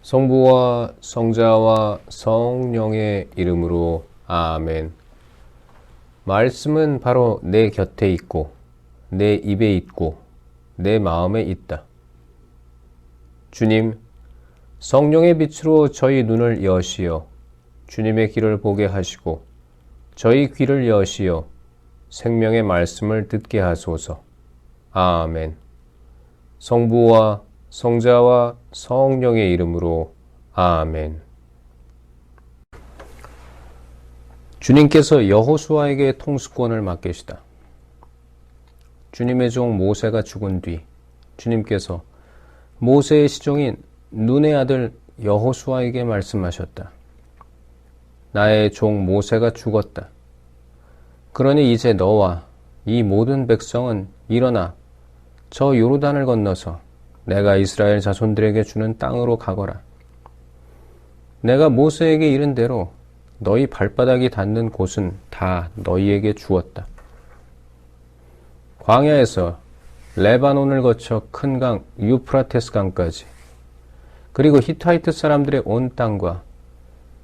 성부와 성자와 성령의 이름으로 아멘. 말씀은 바로 내 곁에 있고 내 입에 있고 내 마음에 있다. 주님, 성령의 빛으로 저희 눈을 여시어 주님의 길을 보게 하시고 저희 귀를 여시어 생명의 말씀을 듣게 하소서. 아멘. 성부와 성자와 성령의 이름으로 아멘. 주님께서 여호수아에게 통수권을 맡기시다. 주님의 종 모세가 죽은 뒤 주님께서 모세의 시종인 눈의 아들 여호수아에게 말씀하셨다. 나의 종 모세가 죽었다. 그러니 이제 너와 이 모든 백성은 일어나 저 요르단을 건너서 내가 이스라엘 자손들에게 주는 땅으로 가거라. 내가 모세에게 이른 대로 너희 발바닥이 닿는 곳은 다 너희에게 주었다. 광야에서 레바논을 거쳐 큰 강 유프라테스 강까지, 그리고 히타이트 사람들의 온 땅과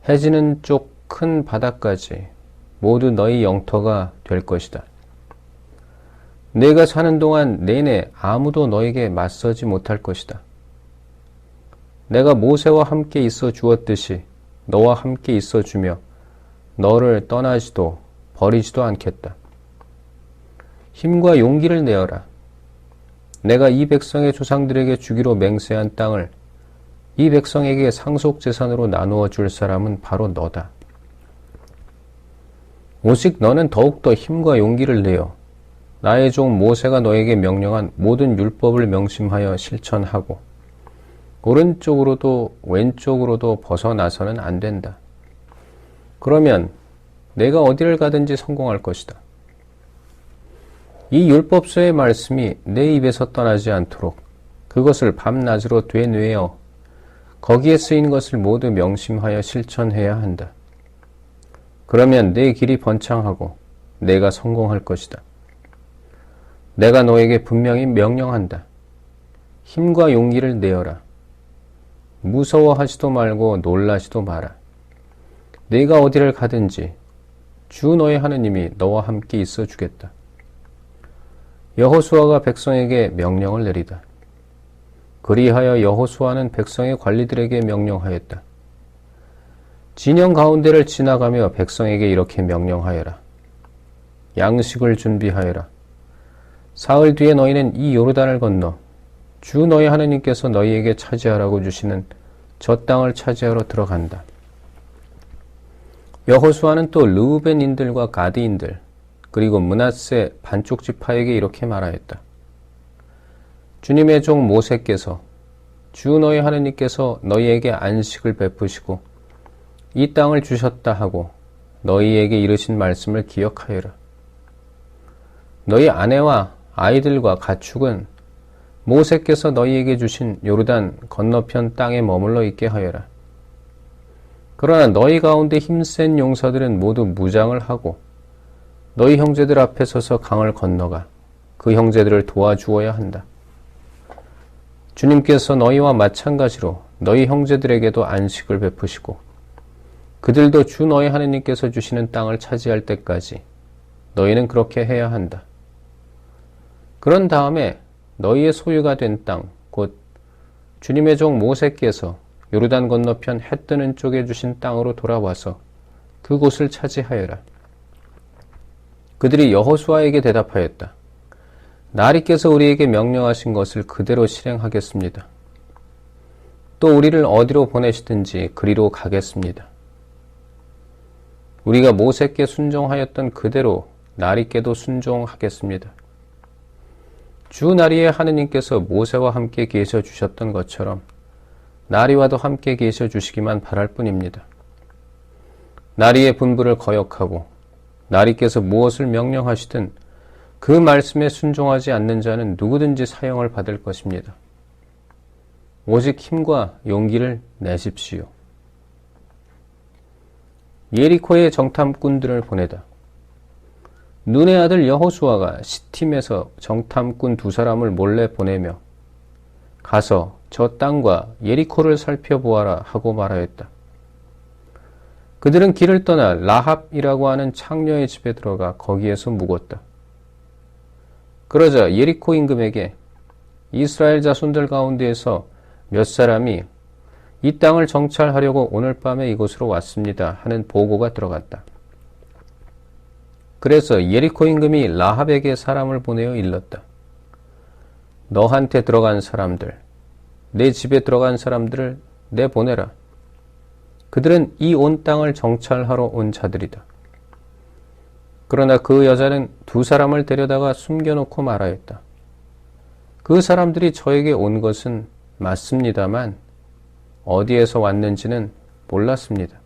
해지는 쪽 큰 바다까지 모두 너희 영토가 될 것이다. 내가 사는 동안 내내 아무도 너에게 맞서지 못할 것이다. 내가 모세와 함께 있어 주었듯이 너와 함께 있어 주며 너를 떠나지도 버리지도 않겠다. 힘과 용기를 내어라. 내가 이 백성의 조상들에게 주기로 맹세한 땅을 이 백성에게 상속재산으로 나누어 줄 사람은 바로 너다. 오직 너는 더욱더 힘과 용기를 내어 나의 종 모세가 너에게 명령한 모든 율법을 명심하여 실천하고 오른쪽으로도 왼쪽으로도 벗어나서는 안 된다. 그러면 내가 어디를 가든지 성공할 것이다. 이 율법서의 말씀이 내 입에서 떠나지 않도록 그것을 밤낮으로 되뇌어 거기에 쓰인 것을 모두 명심하여 실천해야 한다. 그러면 내 길이 번창하고 내가 성공할 것이다. 내가 너에게 분명히 명령한다. 힘과 용기를 내어라. 무서워하지도 말고 놀라지도 마라. 네가 어디를 가든지 주 너의 하느님이 너와 함께 있어 주겠다. 여호수아가 백성에게 명령을 내리다. 그리하여 여호수아는 백성의 관리들에게 명령하였다. 진영 가운데를 지나가며 백성에게 이렇게 명령하여라. 양식을 준비하여라. 사흘 뒤에 너희는 이 요르단을 건너 주 너희 하느님께서 너희에게 차지하라고 주시는 저 땅을 차지하러 들어간다. 여호수아는 또 르우벤인들과 가드인들 그리고 므낫세 반쪽 지파에게 이렇게 말하였다. 주님의 종 모세께서 주 너희 하느님께서 너희에게 안식을 베푸시고 이 땅을 주셨다 하고 너희에게 이르신 말씀을 기억하여라. 너희 아내와 아이들과 가축은 모세께서 너희에게 주신 요르단 건너편 땅에 머물러 있게 하여라. 그러나 너희 가운데 힘센 용사들은 모두 무장을 하고 너희 형제들 앞에 서서 강을 건너가 그 형제들을 도와주어야 한다. 주님께서 너희와 마찬가지로 너희 형제들에게도 안식을 베푸시고 그들도 주 너희 하느님께서 주시는 땅을 차지할 때까지 너희는 그렇게 해야 한다. 그런 다음에 너희의 소유가 된 땅, 곧 주님의 종 모세께서 요르단 건너편 해 뜨는 쪽에 주신 땅으로 돌아와서 그곳을 차지하여라. 그들이 여호수아에게 대답하였다. 나리께서 우리에게 명령하신 것을 그대로 실행하겠습니다. 또 우리를 어디로 보내시든지 그리로 가겠습니다. 우리가 모세께 순종하였던 그대로 나리께도 순종하겠습니다. 주 나리의 하느님께서 모세와 함께 계셔 주셨던 것처럼 나리와도 함께 계셔 주시기만 바랄 뿐입니다. 나리의 분부를 거역하고 나리께서 무엇을 명령하시든 그 말씀에 순종하지 않는 자는 누구든지 사형을 받을 것입니다. 오직 힘과 용기를 내십시오. 예리코의 정탐꾼들을 보내다. 눈의 아들 여호수아가 시팀에서 정탐꾼 2사람을 몰래 보내며 가서 저 땅과 예리코를 살펴보아라 하고 말하였다. 그들은 길을 떠나 라합이라고 하는 창녀의 집에 들어가 거기에서 묵었다. 그러자 예리코 임금에게 이스라엘 자손들 가운데에서 몇 사람이 이 땅을 정찰하려고 오늘 밤에 이곳으로 왔습니다 하는 보고가 들어갔다. 그래서 예리코 임금이 라합에게 사람을 보내어 일렀다. 너한테 들어간 사람들, 내 집에 들어간 사람들을 내보내라. 그들은 이 온 땅을 정찰하러 온 자들이다. 그러나 그 여자는 두 사람을 데려다가 숨겨놓고 말하였다. 그 사람들이 저에게 온 것은 맞습니다만 어디에서 왔는지는 몰랐습니다.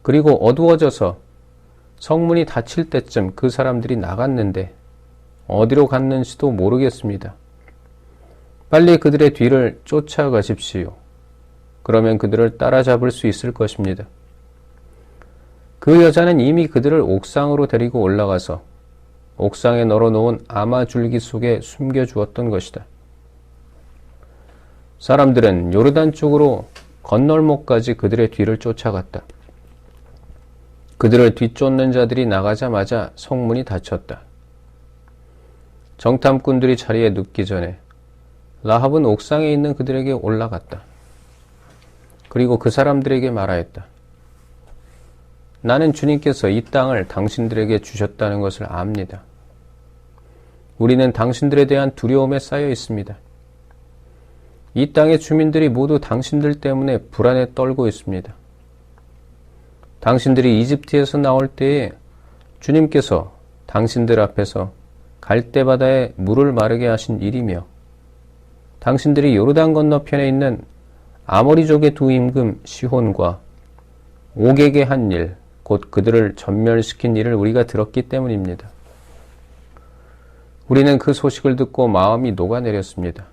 그리고 어두워져서 성문이 닫힐 때쯤 그 사람들이 나갔는데 어디로 갔는지도 모르겠습니다. 빨리 그들의 뒤를 쫓아가십시오. 그러면 그들을 따라잡을 수 있을 것입니다. 그 여자는 이미 그들을 옥상으로 데리고 올라가서 옥상에 널어놓은 아마줄기 속에 숨겨주었던 것이다. 사람들은 요르단 쪽으로 건널목까지 그들의 뒤를 쫓아갔다. 그들을 뒤쫓는 자들이 나가자마자 성문이 닫혔다. 정탐꾼들이 자리에 눕기 전에 라합은 옥상에 있는 그들에게 올라갔다. 그리고 그 사람들에게 말하였다. 나는 주님께서 이 땅을 당신들에게 주셨다는 것을 압니다. 우리는 당신들에 대한 두려움에 쌓여 있습니다. 이 땅의 주민들이 모두 당신들 때문에 불안에 떨고 있습니다. 당신들이 이집트에서 나올 때에 주님께서 당신들 앞에서 갈대바다에 물을 마르게 하신 일이며 당신들이 요르단 건너편에 있는 아모리족의 두 임금 시혼과 옥에게 한 일, 곧 그들을 전멸시킨 일을 우리가 들었기 때문입니다. 우리는 그 소식을 듣고 마음이 녹아내렸습니다.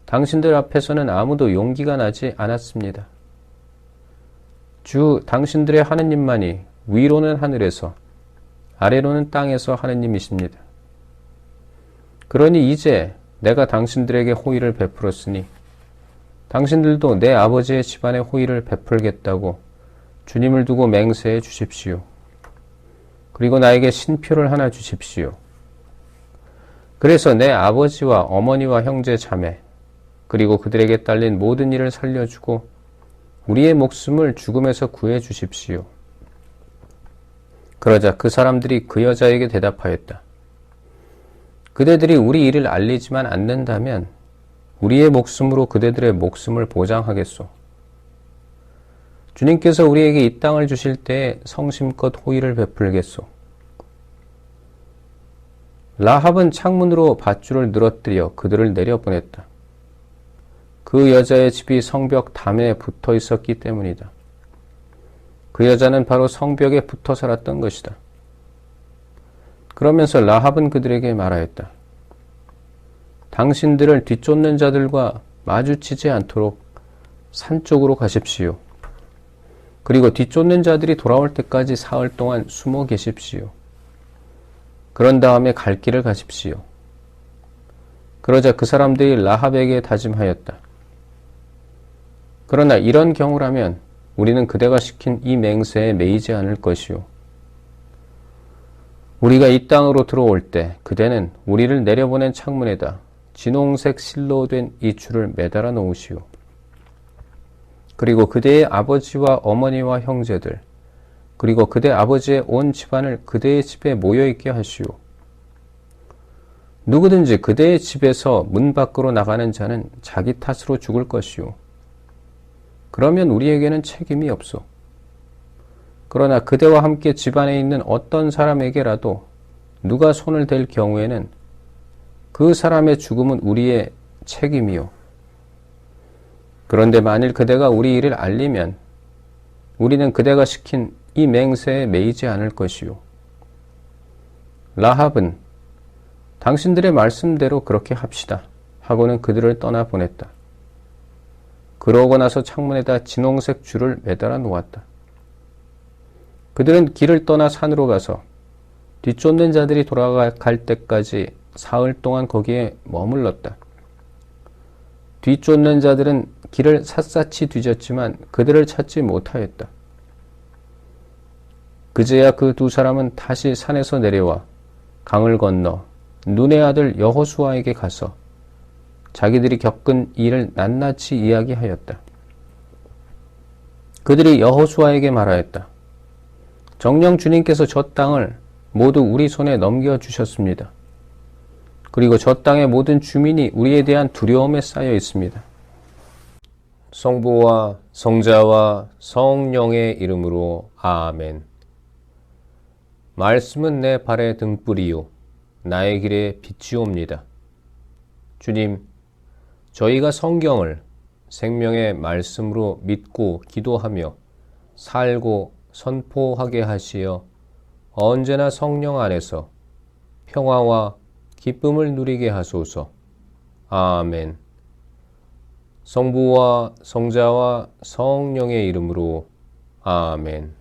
당신들 앞에서는 아무도 용기가 나지 않았습니다. 주 당신들의 하느님만이 위로는 하늘에서 아래로는 땅에서 하느님이십니다. 그러니 이제 내가 당신들에게 호의를 베풀었으니 당신들도 내 아버지의 집안에 호의를 베풀겠다고 주님을 두고 맹세해 주십시오. 그리고 나에게 신표를 하나 주십시오. 그래서 내 아버지와 어머니와 형제 자매 그리고 그들에게 딸린 모든 일을 살려주고 우리의 목숨을 죽음에서 구해 주십시오. 그러자 그 사람들이 그 여자에게 대답하였다. 그대들이 우리 일을 알리지만 않는다면 우리의 목숨으로 그대들의 목숨을 보장하겠소. 주님께서 우리에게 이 땅을 주실 때에 성심껏 호의를 베풀겠소. 라합은 창문으로 밧줄을 늘어뜨려 그들을 내려보냈다. 그 여자의 집이 성벽 담에 붙어 있었기 때문이다. 그 여자는 바로 성벽에 붙어 살았던 것이다. 그러면서 라합은 그들에게 말하였다. 당신들을 뒤쫓는 자들과 마주치지 않도록 산 쪽으로 가십시오. 그리고 뒤쫓는 자들이 돌아올 때까지 사흘 동안 숨어 계십시오. 그런 다음에 갈 길을 가십시오. 그러자 그 사람들이 라합에게 다짐하였다. 그러나 이런 경우라면 우리는 그대가 시킨 이 맹세에 매이지 않을 것이요. 우리가 이 땅으로 들어올 때 그대는 우리를 내려보낸 창문에다 진홍색 실로 된 이 줄을 매달아 놓으시오. 그리고 그대의 아버지와 어머니와 형제들, 그리고 그대 아버지의 온 집안을 그대의 집에 모여있게 하시오. 누구든지 그대의 집에서 문 밖으로 나가는 자는 자기 탓으로 죽을 것이오. 그러면 우리에게는 책임이 없소. 그러나 그대와 함께 집안에 있는 어떤 사람에게라도 누가 손을 댈 경우에는 그 사람의 죽음은 우리의 책임이요. 그런데 만일 그대가 우리 일을 알리면 우리는 그대가 시킨 이 맹세에 매이지 않을 것이요. 라합은 당신들의 말씀대로 그렇게 합시다 하고는 그들을 떠나보냈다. 그러고 나서 창문에다 진홍색 줄을 매달아 놓았다. 그들은 길을 떠나 산으로 가서 뒤쫓는 자들이 돌아갈 때까지 사흘 동안 거기에 머물렀다. 뒤쫓는 자들은 길을 샅샅이 뒤졌지만 그들을 찾지 못하였다. 그제야 그 두 사람은 다시 산에서 내려와 강을 건너 눈의 아들 여호수아에게 가서 자기들이 겪은 일을 낱낱이 이야기하였다. 그들이 여호수아에게 말하였다. 정녕 주님께서 저 땅을 모두 우리 손에 넘겨주셨습니다. 그리고 저 땅의 모든 주민이 우리에 대한 두려움에 쌓여 있습니다. 성부와 성자와 성령의 이름으로 아멘. 말씀은 내 발의 등불이요 나의 길에 빛이옵니다. 주님, 저희가 성경을 생명의 말씀으로 믿고 기도하며 살고 선포하게 하시어 언제나 성령 안에서 평화와 기쁨을 누리게 하소서. 아멘. 성부와 성자와 성령의 이름으로 아멘.